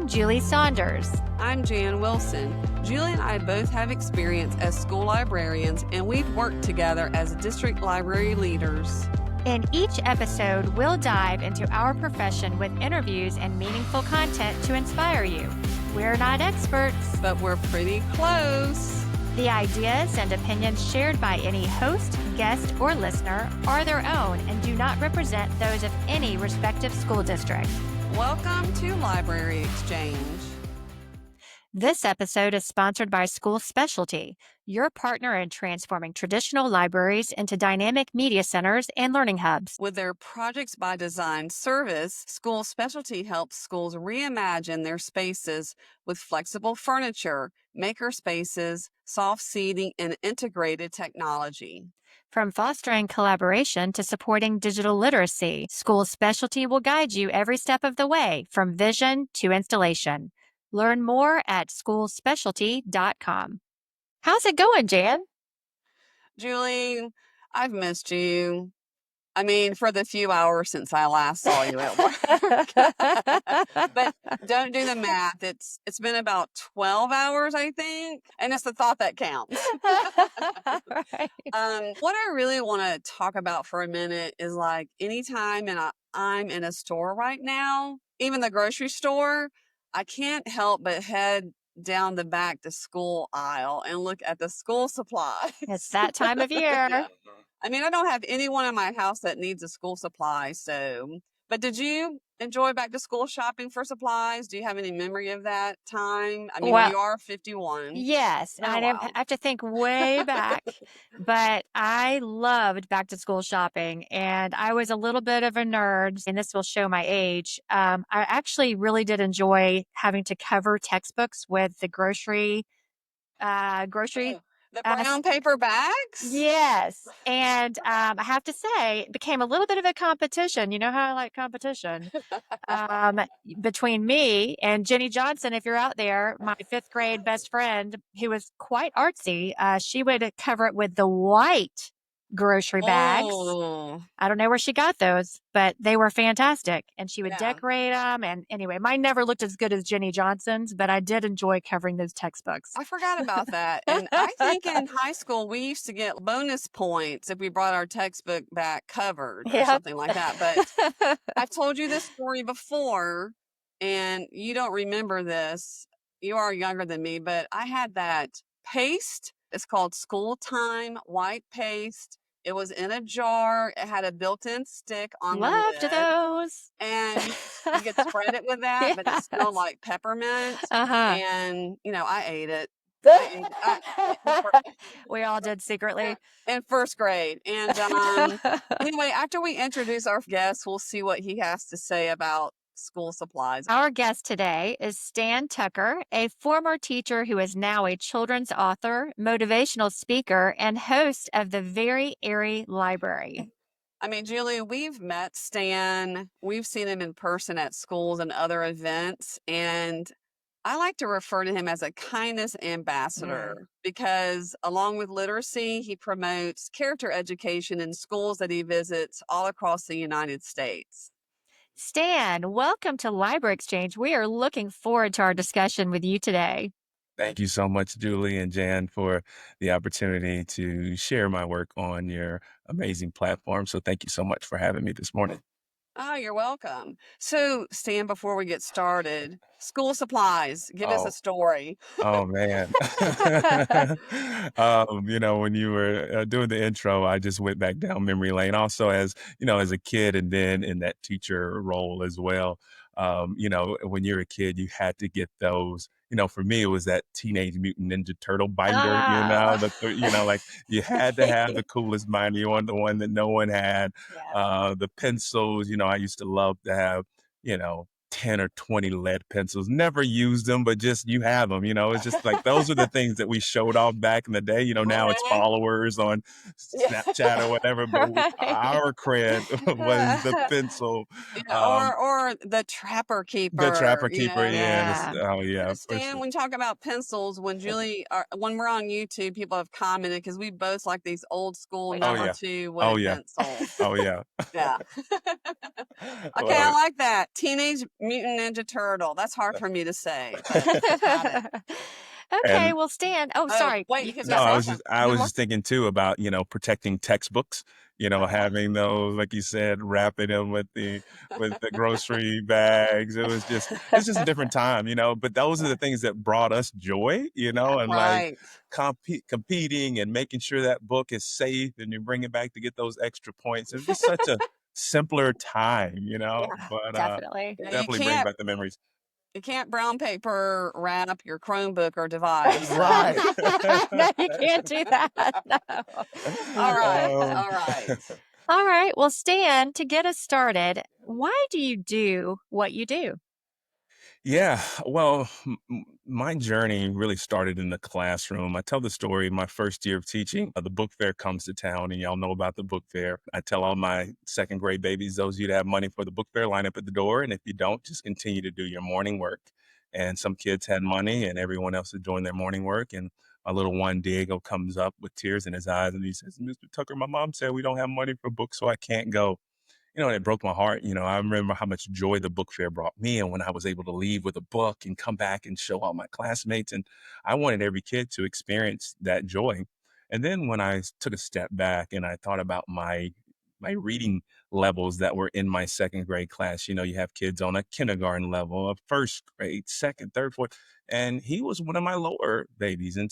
I'm Julie Saunders. I'm Jan Wilson. Julie and I both have experience as school librarians, and we've worked together as district library leaders. In each episode, we'll dive into our profession with interviews and meaningful content to inspire you. We're not experts, but we're pretty close. The ideas and opinions shared by any host, guest, or listener are their own and do not represent those of any respective school district. Welcome to Library Exchange. This episode is sponsored by School Specialty, your partner in transforming traditional libraries into dynamic media centers and learning hubs. With their Projects by Design service, School Specialty helps schools reimagine their spaces with flexible furniture, maker spaces, soft seating, and integrated technology. From fostering collaboration to supporting digital literacy, School Specialty will guide you every step of the way, from vision to installation. Learn more at schoolspecialty.com. How's it going, Jan? Julie, I've missed you. I mean, for the few hours since I last saw you at work. But don't do the math. It's been about 12 hours, I think. And it's the thought that counts. Right. What I really want to talk about for a minute is like anytime I'm in a store right now, even the grocery store, I can't help but head down the back to school aisle and look at the school supplies. It's that time of year. Yeah. I mean, I don't have anyone in my house that needs a school supply, so. But did you enjoy back to school shopping for supplies? Do you have any memory of that time? I mean, you are 51. Yes, I have to think way back, but I loved back to school shopping, and I was a little bit of a nerd, and this will show my age. I actually really did enjoy having to cover textbooks with the grocery. The brown paper bags? Yes. And I have to say, it became a little bit of a competition. You know how I like competition? Between me and Jenny Johnson, if you're out there, my fifth grade best friend, who was quite artsy, she would cover it with the white grocery bags. Oh. I don't know where she got those, but they were fantastic. And she would decorate them. And anyway, mine never looked as good as Jenny Johnson's, but I did enjoy covering those textbooks. I forgot about that. And I think in high school, we used to get bonus points if we brought our textbook back covered or something like that. But I've told you this story before, and you don't remember this. You are younger than me, but I had that paste. It's called School Time white paste. It was in a jar. It had a built-in stick on the lid. Loved those. And you could spread it with that, but it smelled like peppermint. And, I ate it. We all did secretly. In first grade. And anyway, after we introduce our guest, we'll see what he has to say about school supplies. Our guest today is Stan Tucker, a former teacher who is now a children's author, motivational speaker, and host of the very Airy Library. I mean, Julie, we've met Stan. We've seen him in person at schools and other events. And I like to refer to him as a kindness ambassador because along with literacy, he promotes character education in schools that he visits all across the United States. Stan, welcome to Library Exchange. We are looking forward to our discussion with you today. Thank you so much, Julie and Jan, for the opportunity to share my work on your amazing platform. So thank you so much for having me this morning. Oh, you're welcome. So, Stan, before we get started, school supplies, give us a story. Oh, man. When you were doing the intro, I just went back down memory lane. Also, as a kid and then in that teacher role as well. When you're a kid, you had to get those. For me, it was that Teenage Mutant Ninja Turtle binder, like you had to have the coolest binder. You want the one that no one had. The pencils, I used to love to have, 10 or 20 lead pencils. Never used them, but just you have them. It's just like those are the things that we showed off back in the day. Now it's followers on Snapchat or whatever, but our cred was the pencil. Or the Trapper Keeper. The Trapper Keeper, yeah. Stan, when you talk about pencils, when we're on YouTube, people have commented because we both like these old school number 2 wood pencils. Oh, yeah. Yeah. Okay, I like that. Teenage Mutant Ninja Turtle. That's hard for me to say, but got it. Okay, And well, Stan. Oh, Oh, sorry. wait, You he's no, you got I say? more. was just You I got was more? just thinking too about, protecting textbooks, having those, like you said, wrapping them with the grocery bags. It's just a different time, but those are the things that brought us joy, and like Right. competing and making sure that book is safe and you bring it back to get those extra points. It was just such a simpler time, Yeah, but definitely. Yeah, definitely brings back the memories. you can't brown paper wrap your Chromebook or device. Right. No, you can't do that. No. All right. Um, All right. All right. Well, Stan, to get us started, why do you do what you do? Yeah, well, my journey really started in the classroom. I tell the story my first year of teaching. The book fair comes to town, and y'all know about the book fair. I tell all my second grade babies, those of you that have money for the book fair, line up at the door. And if you don't, just continue to do your morning work. And some kids had money, and everyone else is doing their morning work. And my little one, Diego, comes up with tears in his eyes, and he says, "Mr. Tucker, my mom said we don't have money for books, so I can't go." And it broke my heart. I remember how much joy the book fair brought me, and when I was able to leave with a book and come back and show all my classmates, and I wanted every kid to experience that joy. And then when I took a step back and I thought about my reading levels that were in my second grade class, you have kids on a kindergarten level, a first grade, second, third, fourth, and he was one of my lower babies. And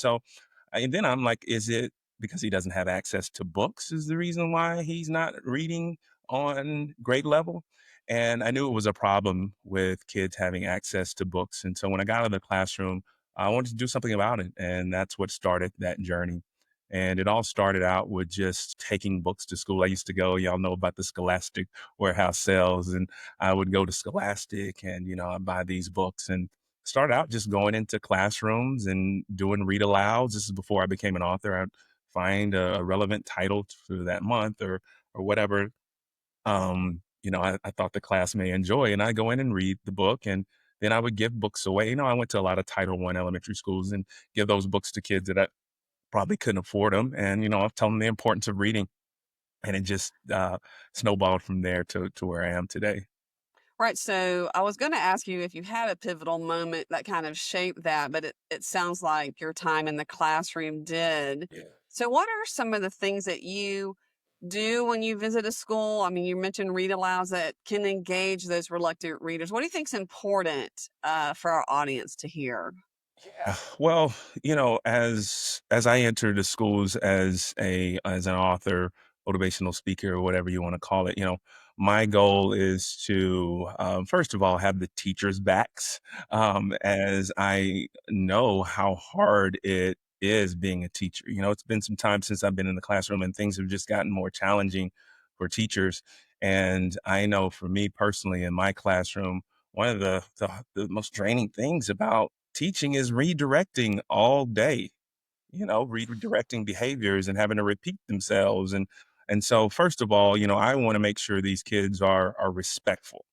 then I'm like, is it because he doesn't have access to books is the reason why he's not reading on grade level? And I knew it was a problem with kids having access to books. And so when I got out of the classroom, I wanted to do something about it. And that's what started that journey. And it all started out with just taking books to school. I used to go, y'all know about the Scholastic warehouse sales, and I would go to Scholastic and, I'd buy these books and started out just going into classrooms and doing read alouds. This is before I became an author. I'd find a relevant title for that month or whatever I thought the class may enjoy. And I go in and read the book, and then I would give books away. I went to a lot of Title I elementary schools and give those books to kids that I probably couldn't afford them. And, I tell them the importance of reading. And it just snowballed from there to where I am today. Right. So I was going to ask you if you had a pivotal moment that kind of shaped that, but it sounds like your time in the classroom did. Yeah. So, what are some of the things that you do when you visit a school? I mean, you mentioned read alouds that can engage those reluctant readers. What do you think is important for our audience to hear? Yeah. Well, as I entered the schools as an author, motivational speaker, or whatever you want to call it, my goal is to first of all have the teachers' backs, as I know how hard it is being a teacher. It's been some time since I've been in the classroom, and things have just gotten more challenging for teachers. And I know for me personally in my classroom, one of the most draining things about teaching is redirecting all day, redirecting behaviors and having to repeat themselves. And so first of all, I want to make sure these kids are respectful.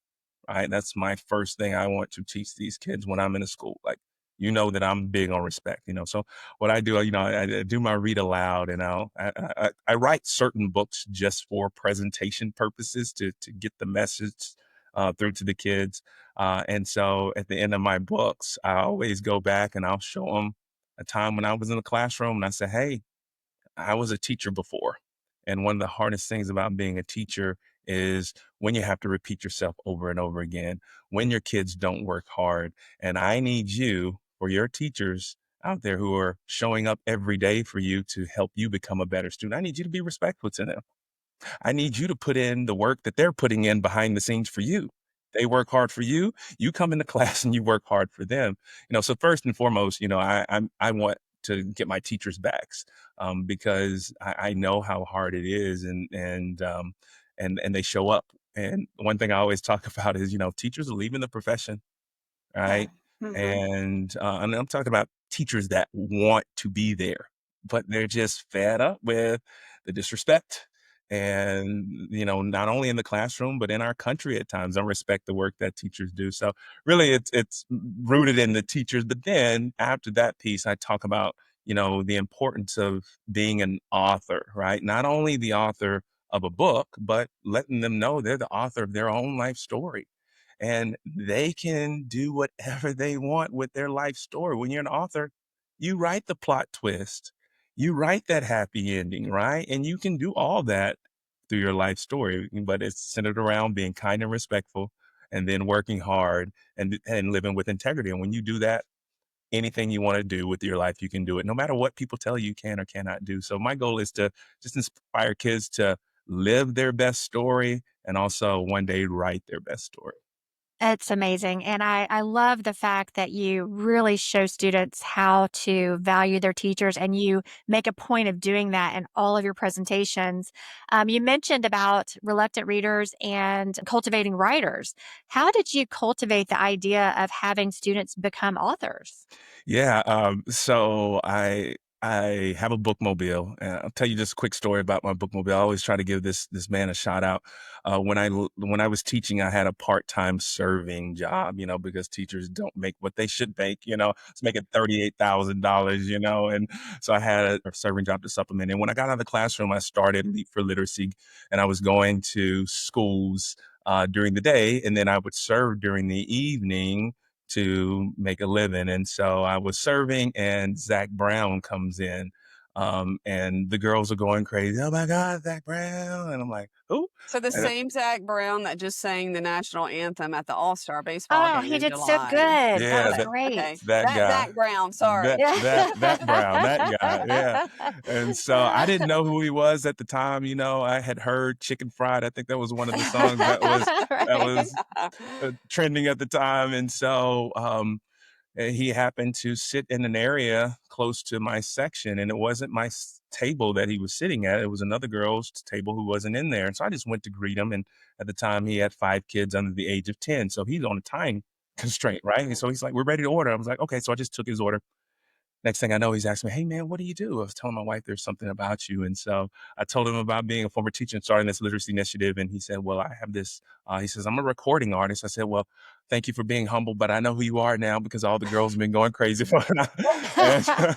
Right? That's my first thing I want to teach these kids when I'm in a school. Like, that I'm big on respect. So what I do, I do my read aloud, and I write certain books just for presentation purposes to get the message through to the kids. And so at the end of my books, I always go back and I'll show them a time when I was in the classroom, and I say, hey, I was a teacher before. And one of the hardest things about being a teacher is when you have to repeat yourself over and over again, when your kids don't work hard. And I need you, for your teachers out there who are showing up every day for you to help you become a better student, I need you to be respectful to them. I need you to put in the work that they're putting in behind the scenes for you. They work hard for you. You come into class and you work hard for them. So first and foremost, I want to get my teachers' backs, because I know how hard it is, and they show up. And one thing I always talk about is, teachers are leaving the profession, Yeah. right? Hmm. And I'm talking about teachers that want to be there, but they're just fed up with the disrespect. And, not only in the classroom, but in our country at times, don't respect the work that teachers do. So really it's rooted in the teachers. But then after that piece, I talk about, the importance of being an author, right? Not only the author of a book, but letting them know they're the author of their own life story. and they can do whatever they want with their life story. When you're an author, you write the plot twist, you write that happy ending, right? And you can do all that through your life story, but it's centered around being kind and respectful and then working hard and living with integrity. And when you do that, anything you want to do with your life, you can do it, no matter what people tell you can or cannot do. So my goal is to just inspire kids to live their best story and also one day write their best story. It's amazing, and I love the fact that you really show students how to value their teachers, and you make a point of doing that in all of your presentations. You mentioned about reluctant readers and cultivating writers. How did you cultivate the idea of having students become authors? Yeah, so I have a bookmobile. I'll tell you just a quick story about my bookmobile. I always try to give this man a shout out. When I was teaching, I had a part-time serving job, because teachers don't make what they should make. It's making $38,000, and so I had a serving job to supplement. And when I got out of the classroom, I started Leap for Literacy, and I was going to schools during the day, and then I would serve during the evening to make a living. And so I was serving, and Zach Brown comes in, and the girls are going crazy. Oh my God, Zach Brown! And I'm like, who? So the And same Zach Brown that just sang the national anthem at the All-Star baseball Oh, game he in did so July. good. That yeah, was Okay, that great. okay. that That guy, Zach Brown, sorry. that Yeah. that Brown, that guy, yeah. And so I didn't know who he was at the time. I had heard Chicken Fried. I think that was one of the songs that Right. was trending at the time. And so he happened to sit in an area close to my section, and it wasn't my table that he was sitting at. It was another girl's table who wasn't in there. And so I just went to greet him. And at the time, he had 5 kids under the age of 10. So he's on a time constraint, right? And so he's like, we're ready to order. I was like, okay. So I just took his order. Next thing I know, he's asking me, "Hey, man, what do you do?" I was telling my wife, "There's something about you." And so I told him about being a former teacher and starting this literacy initiative. And he said, "Well, I have this." He says, "I'm a recording artist." I said, "Well, thank you for being humble, but I know who you are now because all the girls have been going crazy for it." and,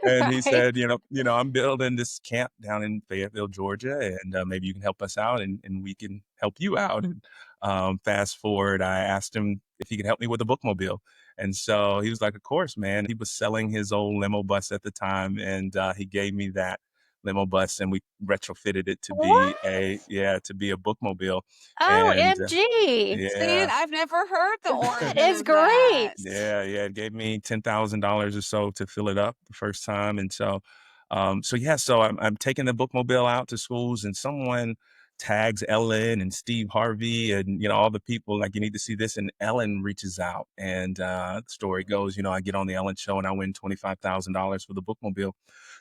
and he Right. said, I'm building this camp down in Fayetteville, Georgia, and maybe you can help us out, and we can help you out. And fast forward, I asked him if he could help me with a bookmobile. And so he was like, of course, man. He was selling his old limo bus at the time, and he gave me that limo bus, and we retrofitted it What? to be a bookmobile. And OMG. See, yeah, I've never heard the That origin is of that. great. yeah, it gave me $10,000 or so to fill it up the first time. And so I'm taking the bookmobile out to schools, and someone tags Ellen and Steve Harvey and all the people, like, you need to see this. And Ellen reaches out, and the story goes, I get on the Ellen show and I win $25,000 for the bookmobile.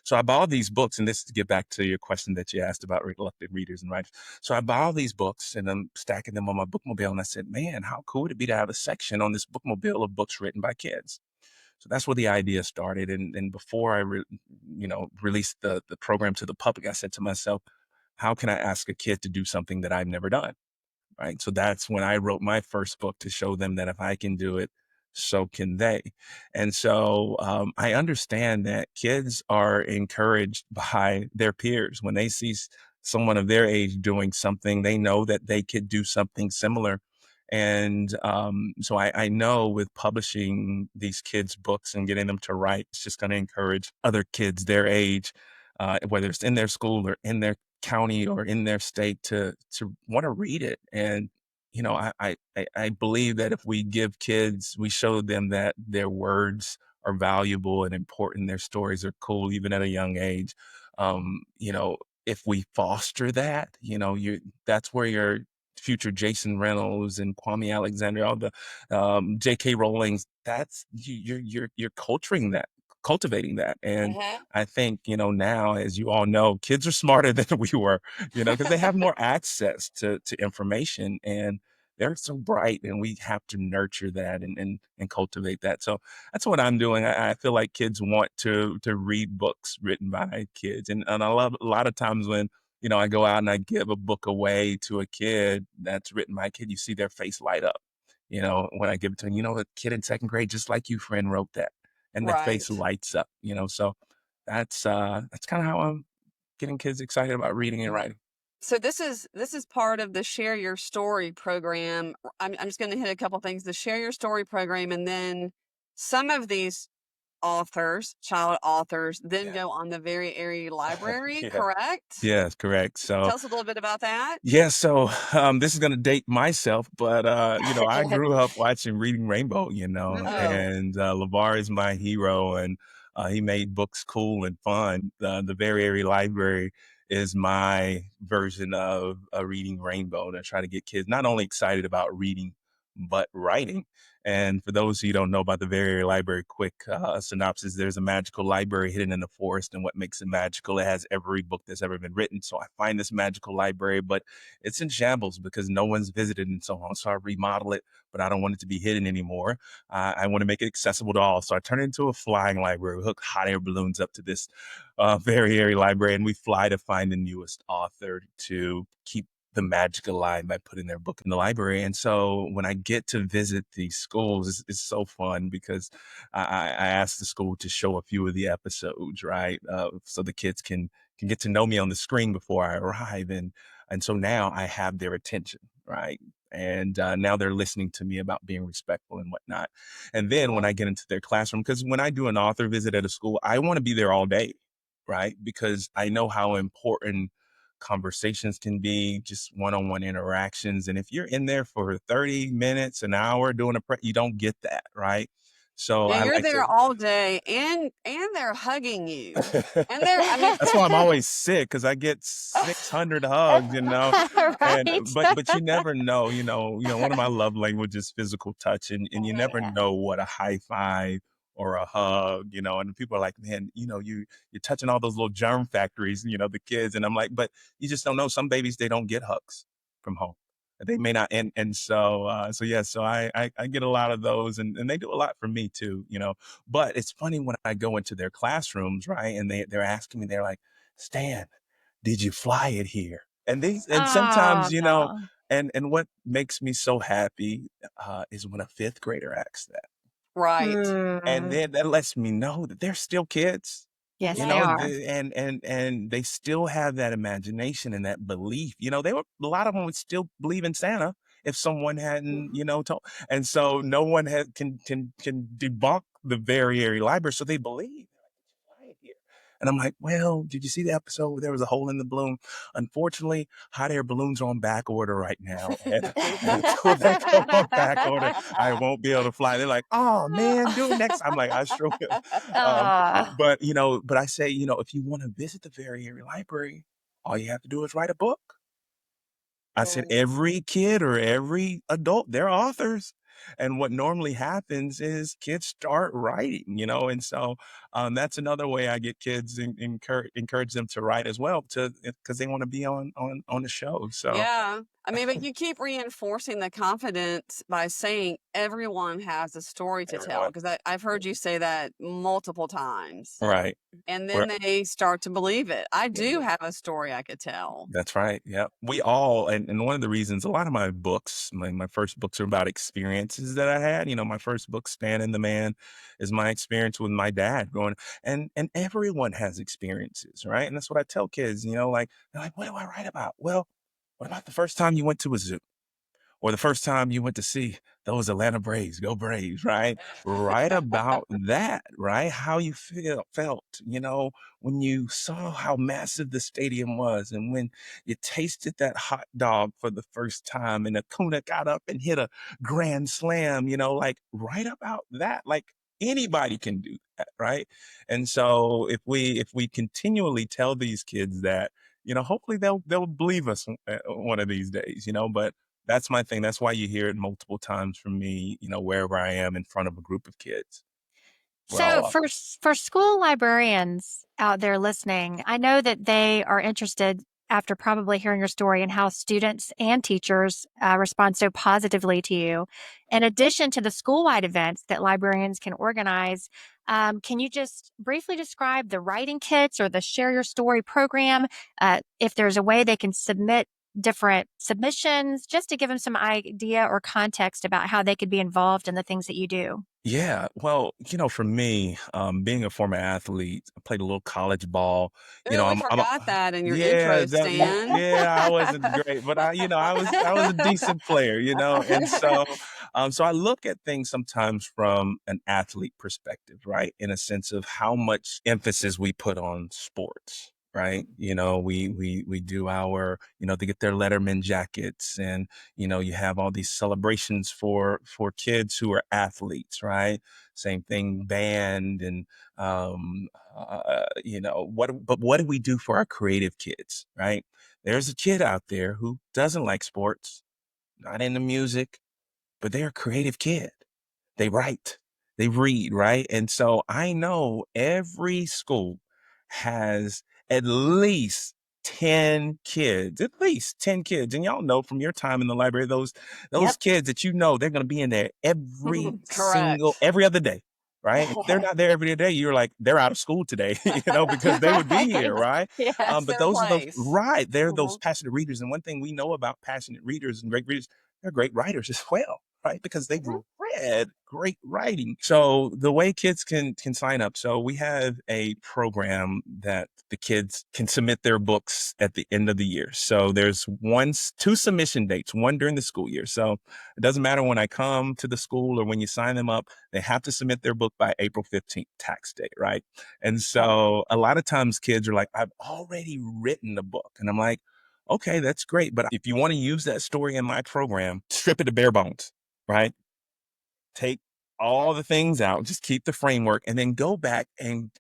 So I bought all these books, and this is to get back to your question that you asked about reluctant readers and writers. So I bought all these books, and I'm stacking them on my bookmobile, and I said, man, how cool would it be to have a section on this bookmobile of books written by kids? So that's where the idea started. And before I released the program to the public, I said to myself, how can I ask a kid to do something that I've never done? Right. So that's when I wrote my first book, to show them that if I can do it, so can they. And so I understand that kids are encouraged by their peers when they see someone of their age doing something. They know that they could do something similar. And so I know with publishing these kids' books and getting them to write, it's just going to encourage other kids their age, whether it's in their school or in their county or in their state, to want to read it. And I believe that if we give kids, we show them that their words are valuable and important, their stories are cool even at a young age. um you know if we foster that, you that's where your future Jason Reynolds and Kwame Alexander, all the J.K. Rowling's, that's you're cultivating that. And Uh-huh. I think, now, as you all know, kids are smarter than we were, because they have more access to information, and they're so bright, and we have to nurture that and cultivate that. So that's what I'm doing. I feel like kids want to read books written by kids. And I love a lot of times when, I go out and I give a book away to a kid that's written by a kid, you see their face light up. When I give it to them, the kid in second grade, just like you, friend, wrote that, and their face Right. lights up. So that's kind of how I'm getting kids excited about reading and writing. So this is part of the Share Your Story program. I'm just going to hit a couple things. The Share Your Story program, and then some of these authors, child authors, then Yeah. go on the Very Airy Library, Yeah. correct? Yes, correct. So Tell us a little bit about that. yeah, so this is gonna date myself, but I grew up watching Reading Rainbow, Oh, and LeVar is my hero, and he made books cool and fun. The Very Airy Library is my version of a Reading Rainbow to try to get kids not only excited about reading but writing. And for those who don't know about the Very Airy Library, quick synopsis: there's a magical library hidden in the forest, and what makes it magical? It has every book that's ever been written. So I find this magical library, but it's in shambles because no one's visited in so long. So I remodel it, but I don't want it to be hidden anymore. I want to make it accessible to all. So I turn it into a flying library. We hook hot air balloons up to this very airy library, and we fly to find the newest author to keep the magic alive by putting their book in the library. And so when I get to visit these schools, it's so fun because I asked the school to show a few of the episodes, right? So the kids can get to know me on the screen before I arrive. And so now I have their attention, right? And now they're listening to me about being respectful and whatnot. And then when cool. I get into their classroom, because when I do an author visit at a school, I want to be there all day, right? Because I know how important conversations can be, just one-on-one interactions. And if you're in there for 30 minutes, an hour doing you don't get that, right? So Yeah, I you're like there to all day, and they're hugging you, and they're. I mean, That's why I'm always sick because I get 600 hugs, and Right. but you never know, one of my love languages is physical touch, and you Oh, never yeah. know what a high five or a hug, and people are like, man, you're touching all those little germ factories, the kids, and I'm like, but you just don't know. Some babies they don't get hugs from home. They may not, and so yeah, so I get a lot of those, and they do a lot for me too. But it's funny when I go into their classrooms, right? And they're asking me, they're like, Stan, did you fly it here? And sometimes, Oh. and what makes me so happy is when a fifth grader asks that. right. And Mm. then that lets me know that they're still kids. Yes, You they Yeah. know, are. and they still have that imagination and that belief. They were a lot of them would still believe in Santa if someone hadn't, told. And so no one can debunk the very airy library, so they believe. They're like, "It's right here." And I'm like, well, did you see the episode where there was a hole in the balloon? Unfortunately, hot air balloons are on back order right now. And until they come on back order, I won't be able to fly. They're like, oh man, do it next. I'm like, I sure will. Um, Aw. but I say, if you want to visit the very airy library, all you have to do is write a book. I said, Mm. every kid or every adult, they're authors. And what normally happens is kids start writing, and so that's another way I get kids and encourage them to write as well, to because they want to be on the show. So Yeah. I mean, but you keep reinforcing the confidence by saying everyone has a story to tell. everyone, Because I've heard you say that multiple times. right? And then We're they start to believe it. I do Mhm. have a story I could tell. That's right. Yeah. We all, and one of the reasons a lot of my books, my first books are about experiences that I had. My first book, Stan and the Man, is my experience with my dad growing, and everyone has experiences, right? And that's what I tell kids, like, they're like, what do I write about? Well, what about the first time you went to a zoo? Or the first time you went to see those Atlanta Braves, go Braves, right? Write about that, right? How you felt, when you saw how massive the stadium was, and when you tasted that hot dog for the first time, and Acuna got up and hit a grand slam, like write about that. Like anybody can do that, right? And so if we continually tell these kids that, hopefully they'll believe us one of these days, but that's my thing. That's why you hear it multiple times from me, wherever I am in front of a group of kids. We're So all for authors. for school librarians out there listening, I know that they are interested after probably hearing your story and how students and teachers respond so positively to you. In addition to the school-wide events that librarians can organize, can you just briefly describe the writing kits or the Share Your Story program? If there's a way they can submit different submissions just to give them some idea or context about how they could be involved in the things that you do? Yeah, well, for me, being a former athlete, I played a little college ball. Ooh, we I'm a forgot that in your yeah, intro, that yeah, Stan. yeah, I wasn't great, but I was a decent player, and so I look at things sometimes from an athlete perspective, right? In a sense of how much emphasis we put on sports. Right. We do they get their Letterman jackets, and you have all these celebrations for kids who are athletes, right? Same thing, band and what do we do for our creative kids, right? There's a kid out there who doesn't like sports, not into music, but they're a creative kid. They write, they read, right? And so I know every school has at least 10 kids, at least 10 kids. And y'all know from your time in the library, those Yep. kids that they're going to be in there Correct. every other day. Right. If they're not there every day, you're like, they're out of school today, because they would be here. Right. That's But their those are those, place. right. They're those Mhm. passionate readers. And one thing we know about passionate readers and great readers, they're great writers as well, right? Because they've Mhm. read great writing. So the way kids can sign up, so we have a program that the kids can submit their books at the end of the year. So there's two submission dates, one during the school year. So it doesn't matter when I come to the school or when you sign them up, they have to submit their book by April 15th, tax day, right? And so a lot of times kids are like, I've already written a book. And I'm like, okay, that's great. But if you want to use that story in my program, strip it to bare bones, right? Take all the things out, just keep the framework, and then go back and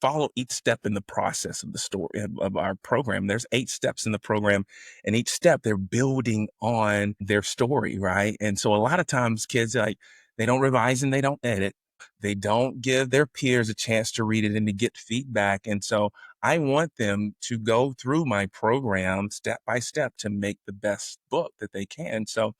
follow each step in the process of the story of our program. There's 8 steps in the program, and each step they're building on their story, right? And so a lot of times kids like they don't revise and they don't edit. They don't give their peers a chance to read it and to get feedback. And so I want them to go through my program step by step to make the best book that they can. So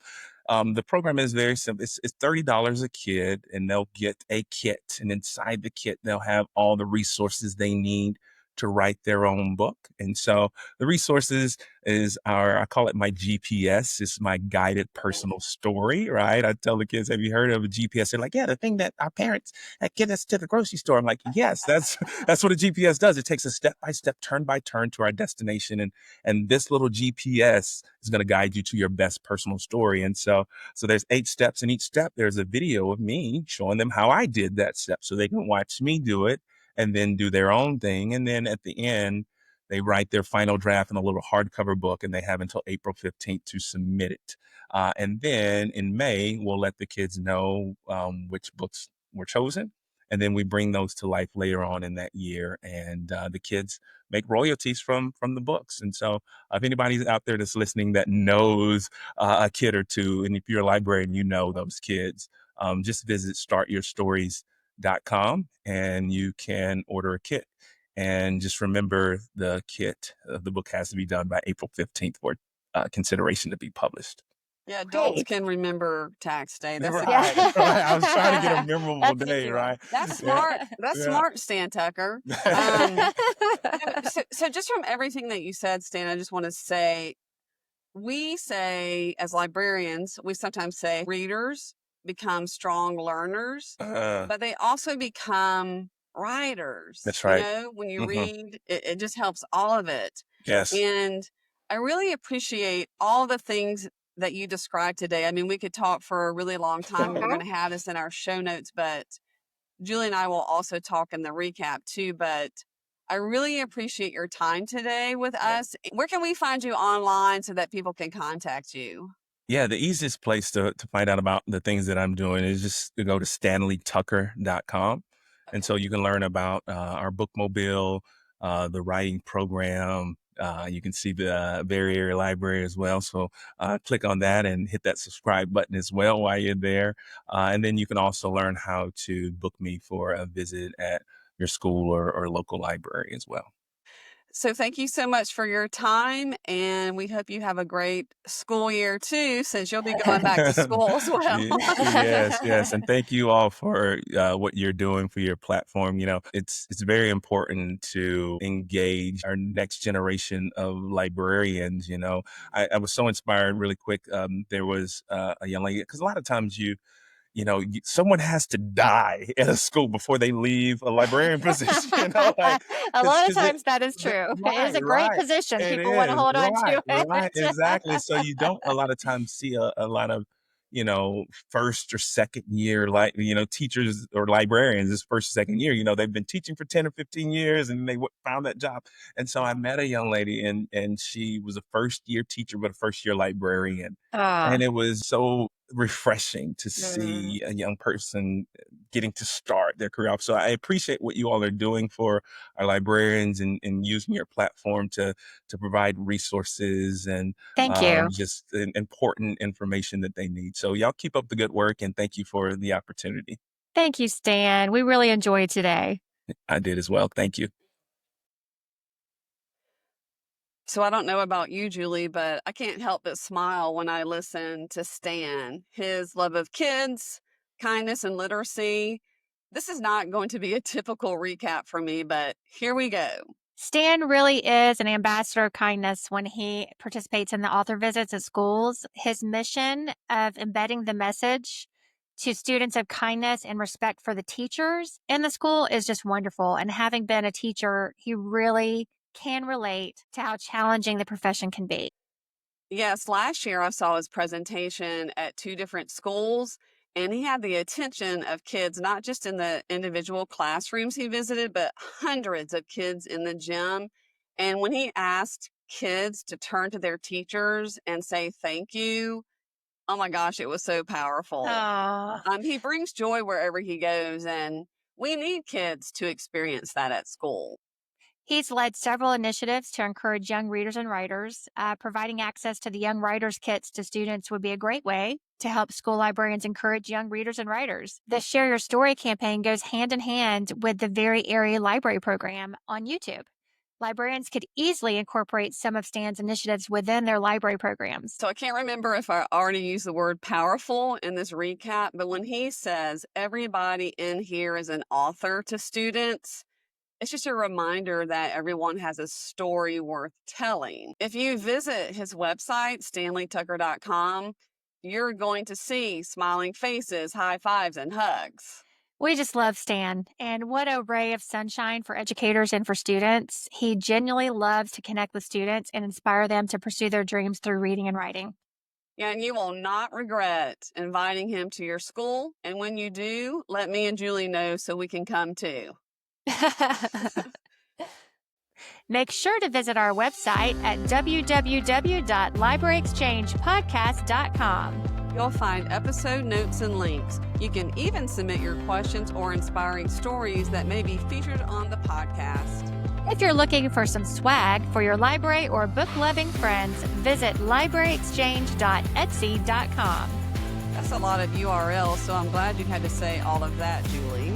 the program is very simple. It's $30 a kid, and they'll get a kit. And inside the kit, they'll have all the resources they need to write their own book. And so the resources I call it my GPS. It's my guided personal story, right? I tell the kids, have you heard of a GPS? They're like, yeah, the thing that our parents that get us to the grocery store. I'm like, yes, that's what a GPS does. It takes us step by step, turn by turn to our destination. And this little GPS is going to guide you to your best personal story. And so there's 8 steps. In each step, there's a video of me showing them how I did that step so they can watch me do it and then do their own thing. And then at the end, they write their final draft in a little hardcover book, and they have until April 15th to submit it. And then in May, we'll let the kids know which books were chosen. And then we bring those to life later on in that year. And the kids make royalties from the books. And so if anybody's out there that's listening that knows a kid or two, and if you're a librarian, you know those kids, just visit startyourstories.com and you can order a kit. And just remember the kit of the book has to be done by April 15th for consideration to be published. Yeah, adults Great. can remember tax day. That's a Right, good. right. I was trying to get a memorable That's day, right? That's Yeah, smart. That's yeah. smart, Stan Tucker. Um, so just from everything that you said, Stan, I just want to say, we say as librarians, we sometimes say readers become strong learners, Uh, but they also become writers. that's right. When you Hmm. read, it just helps all of it. Yes. And I really appreciate all the things that you described today. I mean, we could talk for a really long time. We're going to have this in our show notes, but Julie and I will also talk in the recap too. But I really appreciate your time today with Yeah. us. Where can we find you online so that people can contact you? Yeah, the easiest place to find out about the things that I'm doing is just to go to stanleytucker.com. And so Okay. you can learn about our bookmobile, the writing program. You can see the Very Airy Library as well. So click on that and hit that subscribe button as well while you're there. And then you can also learn how to book me for a visit at your school or local library as well. So thank you so much for your time, and we hope you have a great school year too, since you'll be going back to school as well. Yes, yes, and thank you all for what you're doing for your platform. It's very important to engage our next generation of librarians. I was so inspired really quick. There was a young lady, because a lot of times someone has to die at a school before they leave a librarian position, like, A lot of because times that is true. It is right, a great right. position. It People want to is, hold on right, to right, it. exactly. So you don't a lot of times see a lot of, first or second year, teachers or librarians this first or second year, they've been teaching for 10 or 15 years and they found that job. And so I met a young lady and she was a first year teacher, but a first year librarian. Ah, And it was so refreshing to mm. see a young person getting to start their career off. So I appreciate what you all are doing for our librarians and using your platform to provide resources and Thank you. just important information that they need. So y'all keep up the good work and thank you for the opportunity. Thank you, Stan. We really enjoyed today. I did as well. Thank you. So I don't know about you, Julie, but I can't help but smile when I listen to Stan. His love of kids, kindness, and literacy. This is not going to be a typical recap for me, but here we go. Stan really is an ambassador of kindness when he participates in the author visits at schools. His mission of embedding the message to students of kindness and respect for the teachers in the school is just wonderful. And having been a teacher, he really can relate to how challenging the profession can be. Yes, last year I saw his presentation at two different schools, and he had the attention of kids, not just in the individual classrooms he visited, but hundreds of kids in the gym. And when he asked kids to turn to their teachers and say thank you, oh my gosh, it was so powerful. Oh, He brings joy wherever he goes, and we need kids to experience that at school. he's led several initiatives to encourage young readers and writers. Providing access to the Young Writers Kits to students would be a great way to help school librarians encourage young readers and writers. The Share Your Story campaign goes hand in hand with the Very Airy Library program on YouTube. Librarians could easily incorporate some of Stan's initiatives within their library programs. So I can't remember if I already used the word powerful in this recap, but when he says everybody in here is an author to students, it's just a reminder that everyone has a story worth telling. If you visit his website, stanleytucker.com, you're going to see smiling faces, high fives, and hugs. We just love Stan, and what a ray of sunshine for educators and for students. He genuinely loves to connect with students and inspire them to pursue their dreams through reading and writing. Yeah, and you will not regret inviting him to your school. And when you do, let me and Julie know so we can come too. Make sure to visit our website at www.libraryexchangepodcast.com. You'll find episode notes and links. You can even submit your questions or inspiring stories that may be featured on the podcast. If you're looking for some swag for your library or book-loving friends, visit libraryexchange.etsy.com. That's a lot of URLs, so I'm glad you had to say all of that, Julie.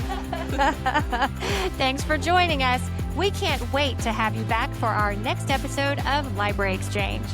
Thanks for joining us. We can't wait to have you back for our next episode of Library Exchange.